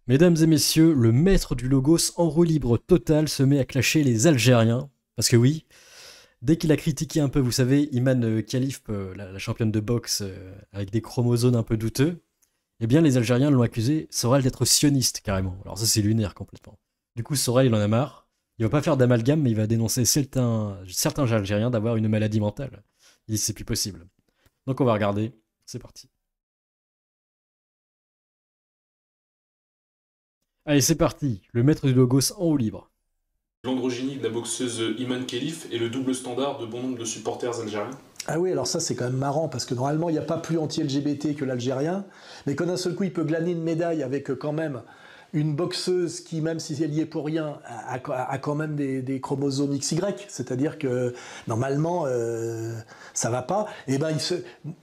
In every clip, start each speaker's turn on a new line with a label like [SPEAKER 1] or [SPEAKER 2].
[SPEAKER 1] Mesdames et messieurs, le maître du Logos en roue libre totale se met à clasher les Algériens. Parce que oui, dès qu'il a critiqué un peu, vous savez, Iman Khalif, la championne de boxe, avec des chromosomes un peu douteux, eh bien les Algériens l'ont accusé, Soral, d'être sioniste carrément. Alors ça c'est lunaire complètement. Du coup Soral il en a marre, il va pas faire d'amalgame mais il va dénoncer certains Algériens d'avoir une maladie mentale. Il dit c'est plus possible. Donc on va regarder, c'est parti. Allez c'est parti, le maître du Logos en haut libre.
[SPEAKER 2] L'androgynie de la boxeuse Iman Khelif est le double standard de bon nombre de supporters algériens.
[SPEAKER 3] Ah oui, alors ça c'est quand même marrant, parce que normalement il n'y a pas plus anti-LGBT que l'Algérien, mais quand d'un seul coup il peut glaner une médaille avec quand même une boxeuse qui, même si elle y est pour rien, a quand même des chromosomes XY, c'est-à-dire que normalement ça va pas, et ben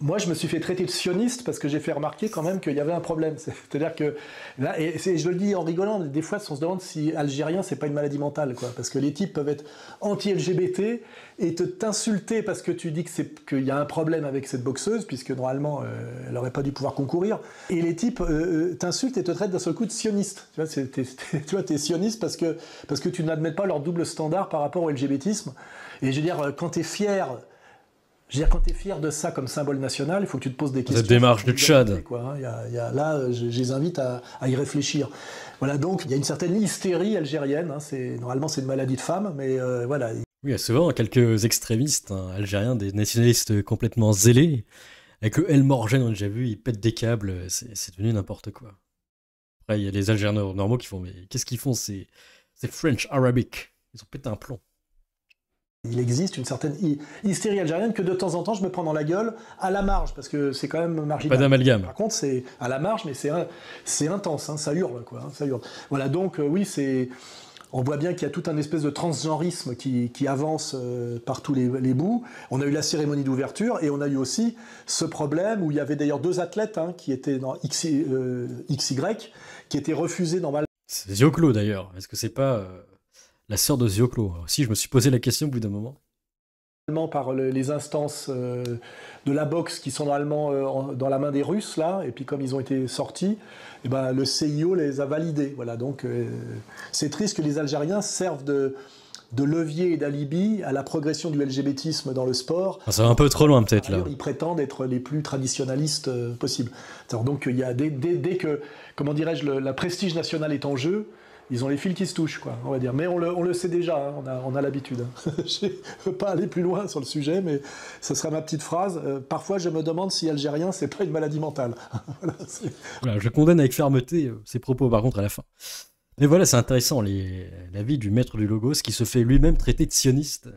[SPEAKER 3] moi je me suis fait traiter de sioniste parce que j'ai fait remarquer quand même qu'il y avait un problème, c'est-à-dire que là, et je le dis en rigolant, des fois on se demande si algérien c'est pas une maladie mentale, quoi, parce que les types peuvent être anti-LGBT et t'insulter parce que tu dis qu'il y a un problème avec cette boxeuse, puisque normalement elle n'aurait pas dû pouvoir concourir, et les types t'insultent et te traitent d'un seul coup de sioniste. Tu vois, t'es sioniste parce que tu n'admets pas leur double standard par rapport au LGBTisme. Et je veux dire, quand t'es fier... quand tu es fier de ça comme symbole national, il faut que tu te poses des questions.
[SPEAKER 1] Cette démarche de Tchad.
[SPEAKER 3] Quoi, hein. Là, je les invite à y réfléchir. Voilà, donc il y a une certaine hystérie algérienne. Hein, normalement, c'est une maladie de femme, mais voilà.
[SPEAKER 1] Oui, il y a souvent quelques extrémistes algériens, des nationalistes complètement zélés. Avec le El Morgen, on a déjà vu, ils pètent des câbles, c'est devenu n'importe quoi. Après, il y a les Algériens normaux qui font, mais qu'est-ce qu'ils font? C'est French Arabic. Ils ont pété un plomb.
[SPEAKER 3] Il existe une certaine hystérie algérienne que de temps en temps je me prends dans la gueule à la marge, parce que c'est quand même marginal.
[SPEAKER 1] Pas d'amalgame.
[SPEAKER 3] Par contre, c'est à la marge, mais c'est intense, hein, ça hurle, quoi. Hein, ça hurle. Voilà, donc oui, on voit bien qu'il y a tout un espèce de transgenrisme qui avance par tous les bouts. On a eu la cérémonie d'ouverture et on a eu aussi ce problème où il y avait d'ailleurs deux athlètes hein, qui étaient dans XY, qui étaient refusés normalement.
[SPEAKER 1] C'est Zioclo d'ailleurs. Est-ce que c'est pas la sœur de Zioclo? Si, je me suis posé la question au bout d'un moment.
[SPEAKER 3] Par les instances de la boxe qui sont normalement dans la main des Russes, là, et puis comme ils ont été sortis, et ben, le CIO les a validés. Voilà, donc c'est triste que les Algériens servent de levier et d'alibi à la progression du LGBTisme dans le sport.
[SPEAKER 1] Ça va un peu trop loin peut-être là.
[SPEAKER 3] Ils prétendent être les plus traditionnalistes possibles. Alors, donc il y a dès que, comment dirais-je, la prestige nationale est en jeu, ils ont les fils qui se touchent, quoi, on va dire. Mais on le sait déjà, hein, on a l'habitude. Hein. Je ne veux pas aller plus loin sur le sujet, mais ce sera ma petite phrase. Parfois, je me demande si algérien, c'est pas une maladie mentale.
[SPEAKER 1] Voilà, je condamne avec fermeté ces propos, par contre, à la fin. Mais voilà, c'est intéressant, la vie du maître du Logos qui se fait lui-même traiter de sioniste.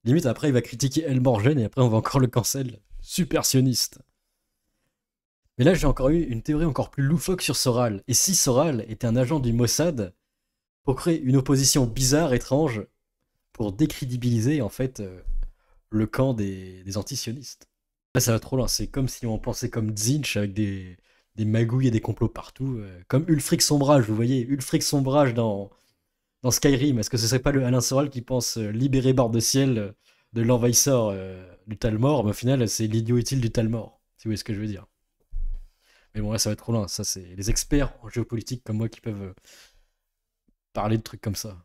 [SPEAKER 1] Limite, après, il va critiquer El Morgen et après, on va encore le cancel. Super sioniste. Mais là, j'ai encore eu une théorie encore plus loufoque sur Soral. Et si Soral était un agent du Mossad pour créer une opposition bizarre, étrange, pour décrédibiliser, en fait, le camp des anti-sionistes. Là, ça va trop loin. C'est comme si on pensait comme Zinch avec des magouilles et des complots partout. Comme Ulfric Sombrage, vous voyez, Ulfric Sombrage dans Skyrim. Est-ce que ce serait pas le Alain Soral qui pense libérer Barre de Ciel de l'envahisseur du Talmor? Mais au final, c'est l'idiot utile du Talmor, si vous voyez ce que je veux dire. Mais bon, là, ça va trop loin. Ça, c'est les experts en géopolitique comme moi qui peuvent parler de trucs comme ça.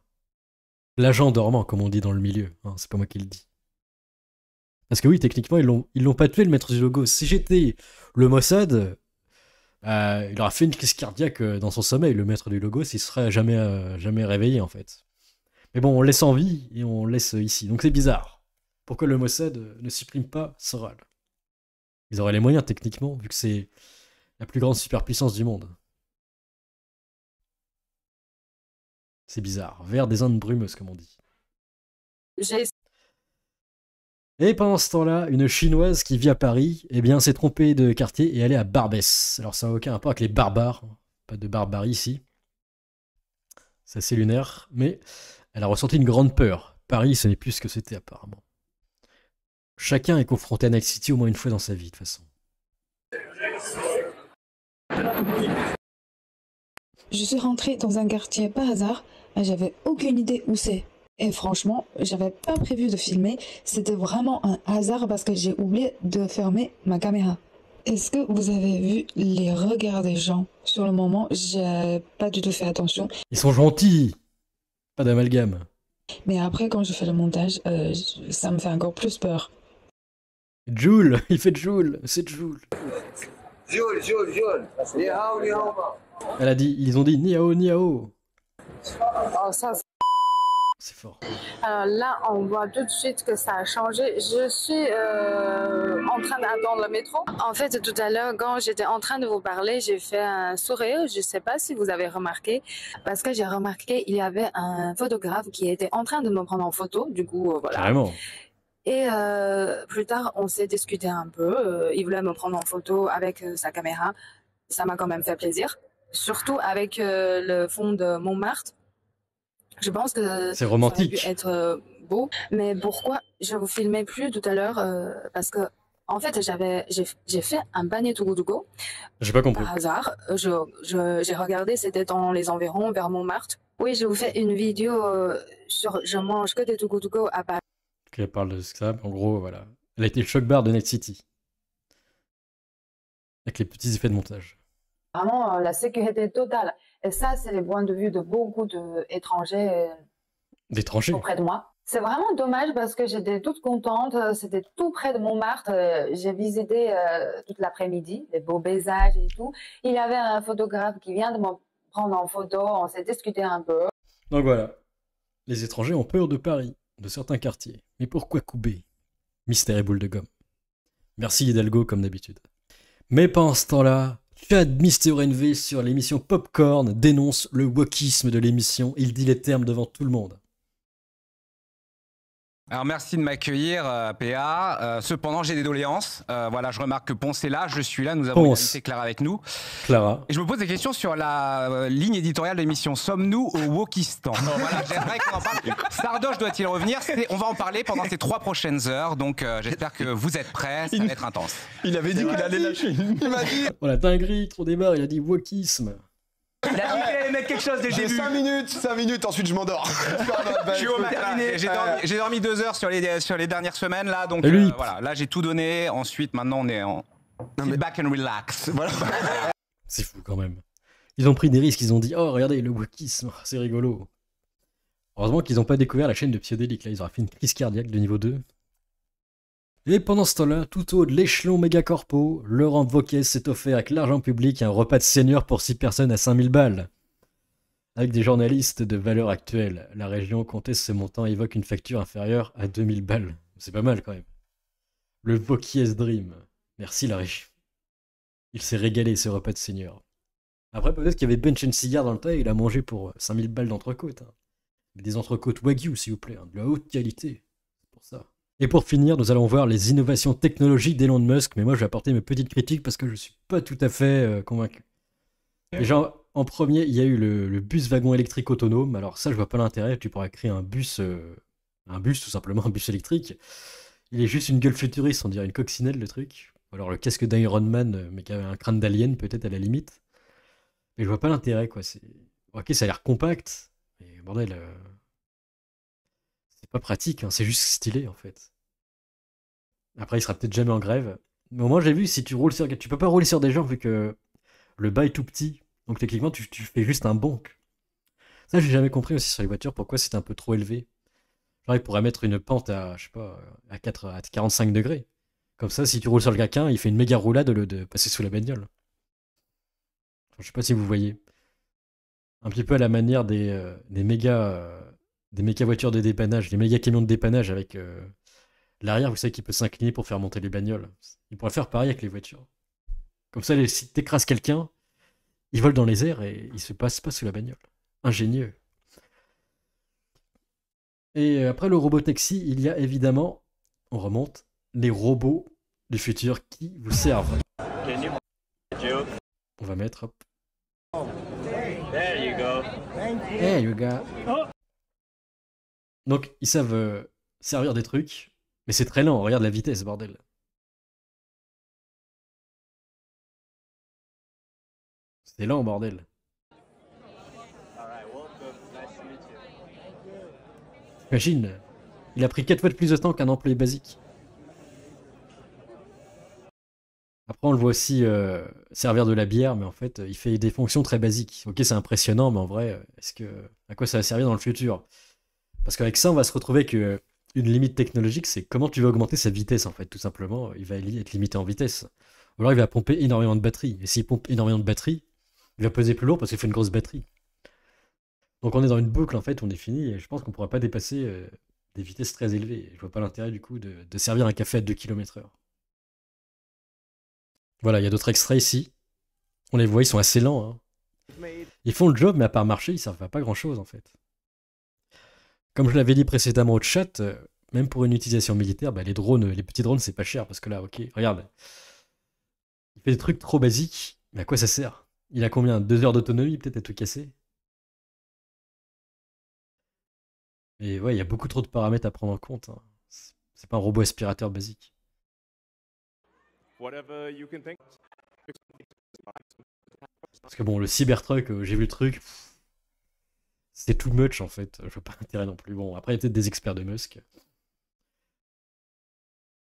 [SPEAKER 1] L'agent dormant, comme on dit dans le milieu. Hein, c'est pas moi qui le dis. Parce que oui, techniquement, ils l'ont pas tué, le maître du Logos. Si j'étais le Mossad, il aurait fait une crise cardiaque dans son sommeil. Le maître du Logos, il serait jamais réveillé, en fait. Mais bon, on laisse en vie et on laisse ici. Donc c'est bizarre. Pourquoi le Mossad ne supprime pas Soral? Ils auraient les moyens, techniquement, vu que c'est la plus grande superpuissance du monde. C'est bizarre. Vers des Indes brumeuses, comme on dit. Et pendant ce temps-là, une Chinoise qui vit à Paris, eh bien, s'est trompée de quartier et elle est à Barbès. Alors, ça n'a aucun rapport avec les barbares. Pas de barbarie ici. C'est assez lunaire. Mais elle a ressenti une grande peur. Paris, ce n'est plus ce que c'était apparemment. Chacun est confronté à Night City au moins une fois dans sa vie, de toute façon.
[SPEAKER 4] Je suis rentrée dans un quartier par hasard, et j'avais aucune idée où c'est. Et franchement, j'avais pas prévu de filmer, c'était vraiment un hasard parce que j'ai oublié de fermer ma caméra. Est-ce que vous avez vu les regards des gens? Sur le moment, j'ai pas du tout fait attention.
[SPEAKER 1] Ils sont gentils. Pas d'amalgame.
[SPEAKER 4] Mais après, quand je fais le montage, ça me fait encore plus peur.
[SPEAKER 1] Joule, il fait Joule, c'est Joule.
[SPEAKER 5] Jules. Ni hao, ni hao.
[SPEAKER 1] Elle a dit, ils ont dit Niao, Niao.
[SPEAKER 6] Oh, ça,
[SPEAKER 1] C'est fort.
[SPEAKER 6] alors là, on voit tout de suite que ça a changé. Je suis en train d'attendre le métro. En fait, tout à l'heure, quand j'étais en train de vous parler, j'ai fait un sourire. Je ne sais pas si vous avez remarqué, parce que j'ai remarqué il y avait un photographe qui était en train de me prendre en photo. Du coup, voilà.
[SPEAKER 1] Carrément.
[SPEAKER 6] Et plus tard, on s'est discuté un peu. Il voulait me prendre en photo avec sa caméra. Ça m'a quand même fait plaisir. Surtout avec le fond de Montmartre. Je pense que
[SPEAKER 1] C'est
[SPEAKER 6] ça
[SPEAKER 1] romantique.
[SPEAKER 6] aurait pu être beau. Mais pourquoi je vous filmais plus tout à l'heure parce que en fait, j'ai fait un panier to go to go
[SPEAKER 1] J'ai pas compris.
[SPEAKER 6] par hasard. J'ai regardé, c'était dans les environs, vers Montmartre. Oui, je vous fais une vidéo sur je mange que des to go à Paris.
[SPEAKER 1] Elle parle de ça, en gros, voilà. Elle a été le choc bar de Night City. Avec les petits effets de montage.
[SPEAKER 6] Vraiment, la sécurité totale. Et ça, c'est les points de vue de beaucoup d'étrangers
[SPEAKER 1] Des tranchées.
[SPEAKER 6] auprès de moi. C'est vraiment dommage parce que j'étais toute contente. C'était tout près de Montmartre. J'ai visité toute l'après-midi, les beaux paysages et tout. Il y avait un photographe qui vient de me prendre en photo. On s'est discuté un peu.
[SPEAKER 1] Donc voilà. Les étrangers ont peur de Paris, de certains quartiers. Mais pourquoi Koubé? Mystère et boule de gomme. Merci Hidalgo comme d'habitude. Mais pendant ce temps-là, Chad Mister NV sur l'émission Popcorn dénonce le wokisme de l'émission. Il dit les termes devant tout le monde.
[SPEAKER 7] Alors merci de m'accueillir, PA. Cependant, j'ai des doléances. Voilà, je remarque que Ponce est là, je suis là, nous avons une
[SPEAKER 1] Ponce.
[SPEAKER 7] invitée Clara avec nous.
[SPEAKER 1] Clara.
[SPEAKER 7] Et je me pose des questions sur la ligne éditoriale de l'émission. Sommes-nous au Wokistan? Voilà, j'aimerais qu'on en parle. Sardoche doit-il revenir? On va en parler pendant ces 3 prochaines heures, donc j'espère que vous êtes prêts, ça va être intense.
[SPEAKER 8] Il avait dit qu'il allait lâcher une. Il m'a dit.
[SPEAKER 1] Oh la dinguerie, trop démarre, il a dit wokisme.
[SPEAKER 7] Il a dit qu'il allait mettre quelque chose dès le
[SPEAKER 8] J'ai
[SPEAKER 7] début.
[SPEAKER 8] 5 minutes, ensuite je m'endors.
[SPEAKER 7] Je suis au matin. J'ai dormi 2 heures sur les dernières semaines là, donc
[SPEAKER 1] Et lui
[SPEAKER 7] voilà, là j'ai tout donné. Ensuite, maintenant on est en sit back and relax. Voilà.
[SPEAKER 1] C'est fou quand même. Ils ont pris des risques, ils ont dit oh regardez le wokisme, c'est rigolo. Heureusement qu'ils n'ont pas découvert la chaîne de Psyodélique, là ils auraient fait une crise cardiaque de niveau 2. Et pendant ce temps-là, tout haut de l'échelon mégacorpo, Laurent Wauquiez s'est offert avec l'argent public un repas de senior pour 6 personnes à 5000 balles. Avec des journalistes de valeur actuelle, la région conteste ce montant et évoque une facture inférieure à 2000 balles. C'est pas mal quand même. Le Wauquiez Dream. Merci la région. Il s'est régalé ce repas de senior. Après peut-être qu'il y avait bench and cigar dans le tas et il a mangé pour 5000 balles d'entrecôte. Hein. Des entrecôtes Wagyu s'il vous plaît, hein, de la haute qualité. C'est pour ça. Et pour finir, nous allons voir les innovations technologiques d'Elon Musk, mais moi je vais apporter mes petites critiques parce que je suis pas tout à fait convaincu. Déjà, en premier, il y a eu le bus wagon électrique autonome. Alors ça, je vois pas l'intérêt. Tu pourrais créer un bus tout simplement, un bus électrique. Il est juste une gueule futuriste, on dirait une coccinelle le truc. Ou alors le casque d'Iron Man, mais qui avait un crâne d'alien peut-être à la limite. Mais je vois pas l'intérêt quoi. Ok, ça a l'air compact, mais bordel, c'est pas pratique. Hein. C'est juste stylé en fait. Après, il sera peut-être jamais en grève. Mais au moins, j'ai vu, si tu roules sur... Tu peux pas rouler sur des gens vu que le bas est tout petit. Donc techniquement, tu fais juste un bonk. Ça, j'ai jamais compris aussi sur les voitures, pourquoi c'est un peu trop élevé. Genre, il pourrait mettre une pente à, je sais pas, à 45 degrés. Comme ça, si tu roules sur le quelqu'un, il fait une méga roulade au lieu de passer sous la bagnole. Enfin, je sais pas si vous voyez. Un petit peu à la manière des méga voitures de dépannage, des méga camions de dépannage avec... l'arrière, vous savez qu'il peut s'incliner pour faire monter les bagnoles. Il pourrait faire pareil avec les voitures. Comme ça, si t'écrases quelqu'un, il vole dans les airs et il se passe pas sous la bagnole. Ingénieux. Et après le robot taxi, il y a évidemment, on remonte, les robots du futur qui vous servent. On va mettre, hop.
[SPEAKER 5] There you go.
[SPEAKER 1] Hey, you got. Donc, ils savent servir des trucs. Mais c'est très lent, regarde la vitesse, bordel. C'est lent, bordel. Imagine, il a pris 4 fois de plus de temps qu'un employé basique. Après, Après, on le voit aussi servir de la bière, mais en fait, il fait des fonctions très basiques. Ok, c'est impressionnant, mais en vrai, à quoi ça va servir dans le futur? Parce qu'avec ça, on va se retrouver avec une limite technologique, c'est comment tu vas augmenter sa vitesse, en fait, tout simplement. Il va être limité en vitesse. Ou alors, il va pomper énormément de batterie. Et s'il pompe énormément de batterie, il va peser plus lourd parce qu'il fait une grosse batterie. Donc, on est dans une boucle, en fait, on est fini, et je pense qu'on ne pourra pas dépasser des vitesses très élevées. Je vois pas l'intérêt, du coup, de servir un café à 2 km/h. Voilà, il y a d'autres extraits ici. On les voit, ils sont assez lents, hein. Ils font le job, mais à part marcher, ils servent à pas grand-chose, en fait. Comme je l'avais dit précédemment au chat, même pour une utilisation militaire, bah, les petits drones, c'est pas cher, parce que là, ok, regarde. Il fait des trucs trop basiques, mais à quoi ça sert? Il a combien? 2 heures d'autonomie, peut-être, à tout casser? Et ouais, il y a beaucoup trop de paramètres à prendre en compte, hein. C'est pas un robot aspirateur basique. Parce que bon, le Cybertruck, j'ai vu le truc, c'était too much en fait, je vois pas l'intérêt non plus. Bon, après, il y a peut-être des experts de Musk.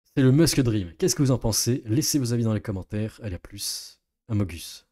[SPEAKER 1] C'est le Musk Dream. Qu'est-ce que vous en pensez? Laissez vos avis dans les commentaires. Allez, à plus. Amogus.